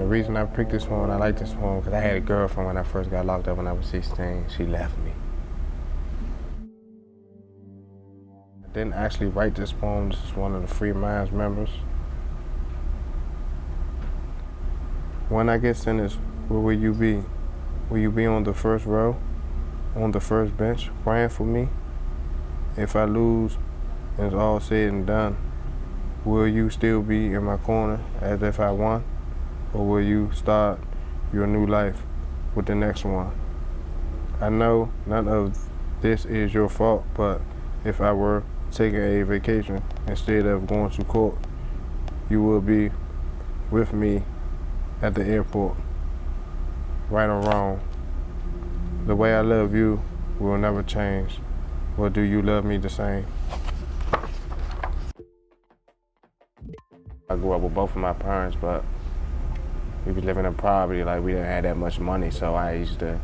the reason I picked this one, I like this one because I had a girlfriend when I first got locked up when I was 16. She left me. I didn't actually write this poem. This is one of the Free Minds members. When I get sentenced, where will you be? Will you be on the first row, on the first bench, praying for me? If I lose and it's all said and done, will you still be in my corner as if I won? Or will you start your new life with the next one? I know none of this is your fault, but if I were taking a vacation instead of going to court, you will be with me at the airport, right or wrong. The way I love you will never change. Or do you love me the same? I grew up with both of my parents, but we was living in poverty, like we didn't have that much money, so I used to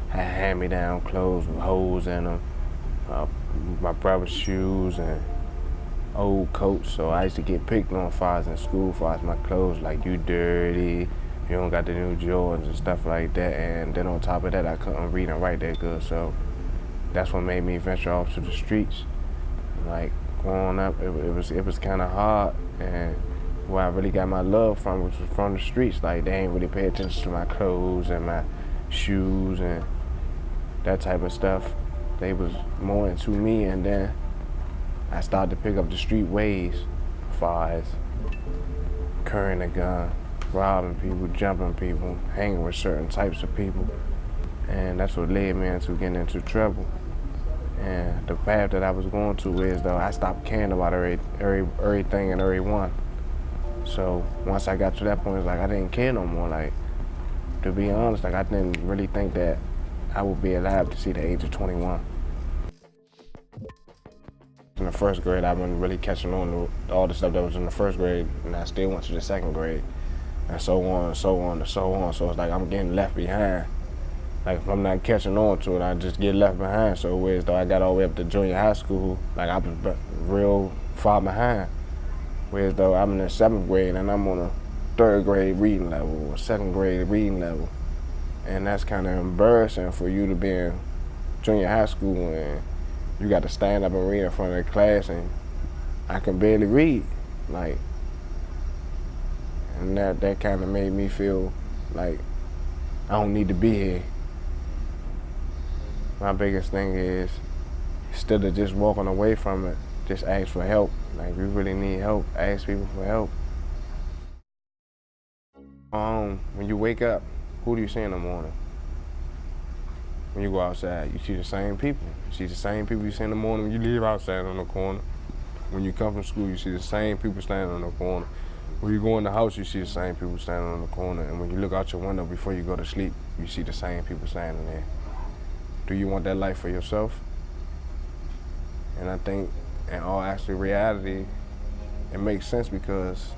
have hand-me-down clothes with holes in them, my brother's shoes and old coats, so I used to get picked on for in school for my clothes, like you dirty, you don't got the new Jordans and stuff like that, and then on top of that, I couldn't read and write that good, so that's what made me venture off to the streets. Like, growing up, it was kind of hard, and where I really got my love from was from the streets. Like, they ain't really pay attention to my clothes and my shoes and that type of stuff. They was more into me, and then I started to pick up the street ways, as far as carrying a gun, robbing people, jumping people, hanging with certain types of people. And that's what led me into getting into trouble. And the path that I was going to is, though, I stopped caring about everything and everyone. So once I got to that point, it's like I didn't care no more. Like, to be honest, like I didn't really think that I would be alive to see the age of 21. In the first grade, I've been really catching on to all the stuff that was in the first grade, and I still went to the second grade, and so on and so on and so on. So it's like I'm getting left behind. Like, if I'm not catching on to it, I just get left behind. So whereas though I got all the way up to junior high school, like I was real far behind. Whereas though I'm in the 7th grade and I'm on a 3rd grade reading level or 2nd grade reading level. And that's kind of embarrassing for you to be in junior high school and you got to stand up and read in front of the class and I can barely read. Like, and that kind of made me feel like I don't need to be here. My biggest thing is, instead of just walking away from it, just ask for help. Like, if you really need help, ask people for help. When you wake up, who do you see in the morning? When you go outside, you see the same people. You see the same people you see in the morning when you leave outside on the corner. When you come from school, you see the same people standing on the corner. When you go in the house, you see the same people standing on the corner. And when you look out your window before you go to sleep, you see the same people standing there. Do you want that life for yourself? And I think in all actual reality, it makes sense because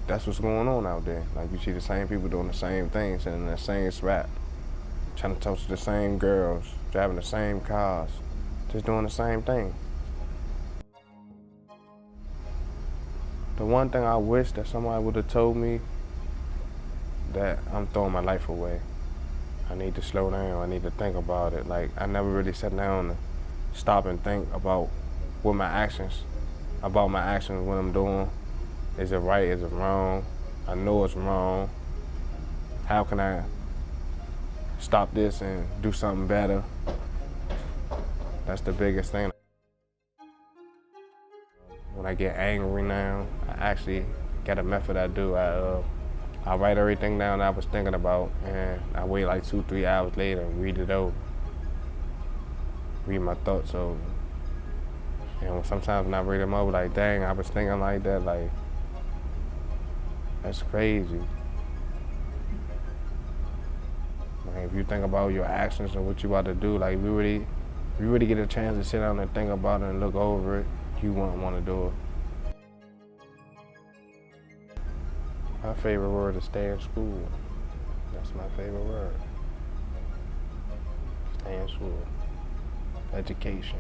that's what's going on out there. Like, you see the same people doing the same things, sitting in the same spot, trying to talk to the same girls, driving the same cars, just doing the same thing. The one thing I wish that somebody would have told me, that I'm throwing my life away. I need to slow down, I need to think about it. Like, I never really sat down and stop and think about what my actions, what I'm doing. Is it right, is it wrong? I know it's wrong. How can I stop this and do something better? That's the biggest thing. When I get angry now, I actually got a method I do. I write everything down I was thinking about, and I wait like 2-3 hours later and read it over. Read my thoughts over. And sometimes when I read them over, like, dang, I was thinking like that, like, that's crazy. Like, if you think about your actions and what you about to do, like, you really get a chance to sit down and think about it and look over it, you wouldn't want to do it. My favorite word is stay in school. That's my favorite word. Stay in school. Education.